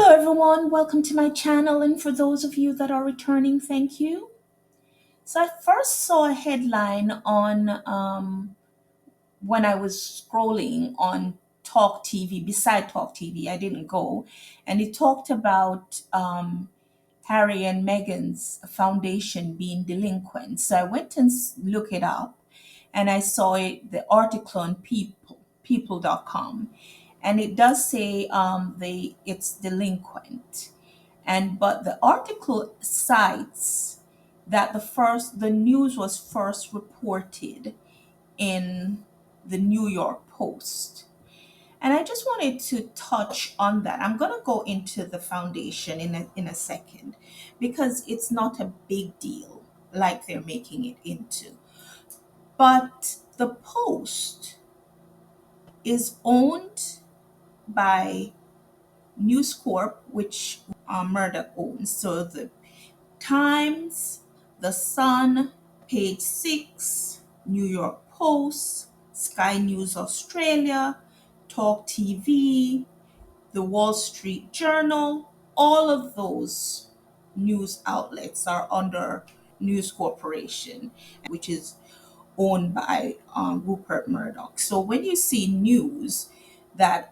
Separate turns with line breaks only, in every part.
Hello, everyone. Welcome to my channel. And for those of you that are returning, thank you. So, I first saw a headline on when I was scrolling on Talk TV, beside Talk TV, I didn't go, and it talked about Harry and Meghan's foundation being delinquent. So, I went and looked it up, and I saw the article on people.com, and it does say it's delinquent, and but the article cites that the news was first reported in the New York Post. And I just wanted to touch on that. I'm going to go into the foundation in a second, because it's not a big deal like they're making it into. But the Post is owned by News Corp, which Murdoch owns. So the Times, The Sun, Page Six, New York Post, Sky News Australia, Talk TV, the Wall Street Journal, all of those news outlets are under News Corporation, which is owned by Rupert Murdoch. So when you see news that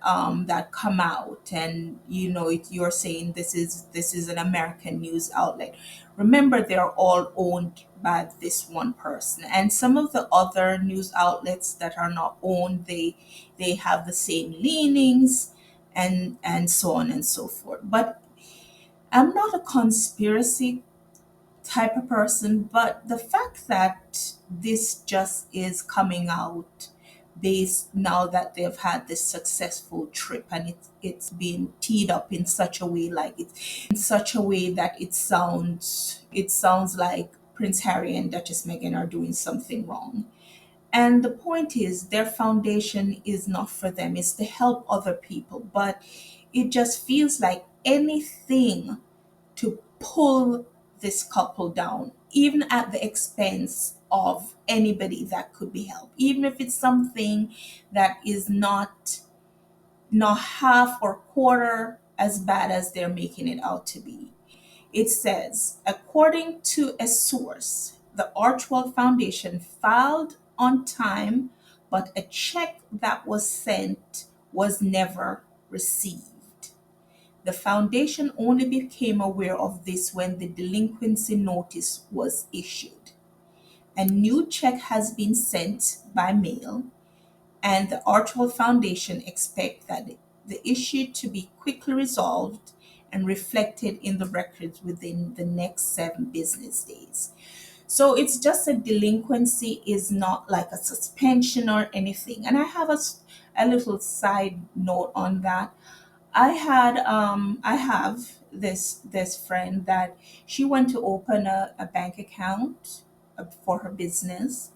come out, and you're saying this is an American news outlet, remember they're all owned by this one person. And some of the other news outlets that are not owned, they have the same leanings, and so on and so forth. But I'm not a conspiracy type of person, but the fact that this just is coming out based now that they've had this successful trip, and it's been teed up in such a way, like it's in such a way that it sounds like Prince Harry and Duchess Meghan are doing something wrong. And the point is, their foundation is not for them, it's to help other people. But it just feels like anything to pull this couple down, even at the expense of anybody that could be helped, even if it's something that is not half or quarter as bad as they're making it out to be. It says, according to a source, the Archewell Foundation filed on time, but a check that was sent was never received. The foundation only became aware of this when the delinquency notice was issued. A new check has been sent by mail, and the Archewell Foundation expect that the issue to be quickly resolved and reflected in the records within the next 7 business days. So it's just a delinquency, is not like a suspension or anything. And I have a little side note on that. I have this friend that she went to open a bank account for her business.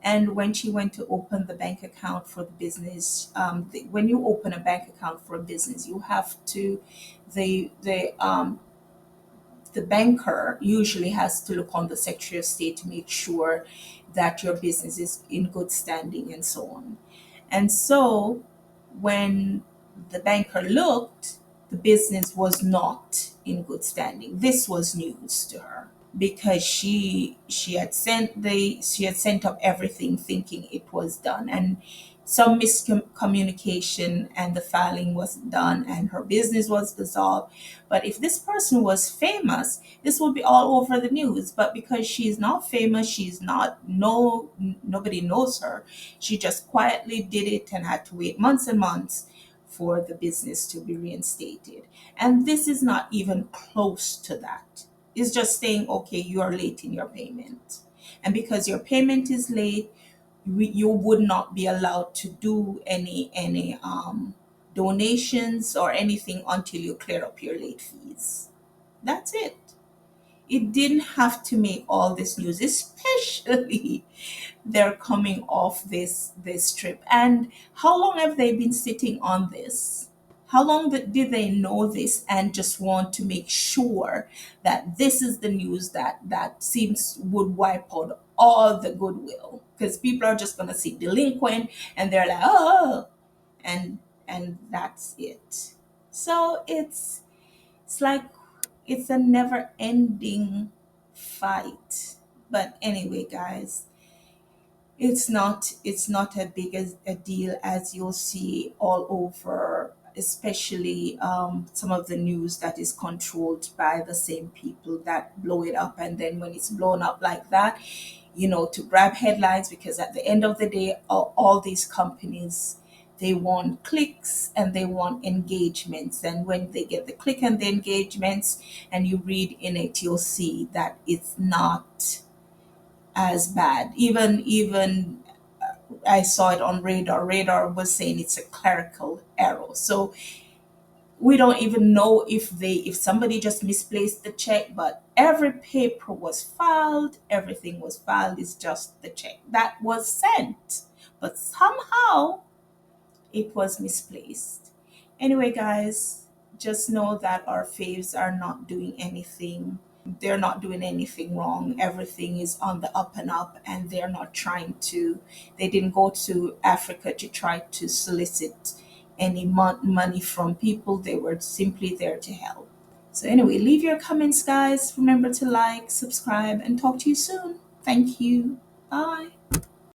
And when she went to open the bank account for the business, when you open a bank account for a business, you have to the the the banker usually has to look on the Secretary of State to make sure that your business is in good standing and so on. And so when the banker looked, the business was not in good standing. This was news to her, because she had sent up everything thinking it was done, and some miscommunication, and the filing was done and her business was dissolved. But if this person was famous, this would be all over the news. But because she's not famous, she's not no nobody knows her, she just quietly did it and had to wait months and months for the business to be reinstated. And this is not even close to that. It's just saying, okay, you are late in your payment. And because your payment is late, you would not be allowed to do any donations or anything until you clear up your late fees. That's it. It didn't have to make all this news, especially they're coming off this trip. And how long have they been sitting on this? How long did they know this and just want to make sure that this is the news that seems would wipe out all the goodwill? Because people are just going to see delinquent and they're like, oh, and that's it. So It's like it's a never ending fight. But anyway, guys, it's not a big as a deal as you'll see all over, especially some of the news that is controlled by the same people that blow it up. And then when it's blown up like that, to grab headlines, because at the end of the day, all these companies, they want clicks and they want engagements. And when they get the click and the engagements, and you read in it, you'll see that it's not as bad. Even I saw it on Radar. Radar was saying it's a clerical error. So we don't even know if somebody just misplaced the check, but every paper was filed, everything was filed. It's just the check that was sent, but somehow it was misplaced. Anyway, guys, just know that our faves are not doing anything. They're not doing anything wrong. Everything is on the up and up, and they're not trying to, they didn't go to Africa to try to solicit any money from people. They were simply there to help. So, anyway, leave your comments, guys. Remember to like, subscribe, and talk to you soon. Thank you. Bye.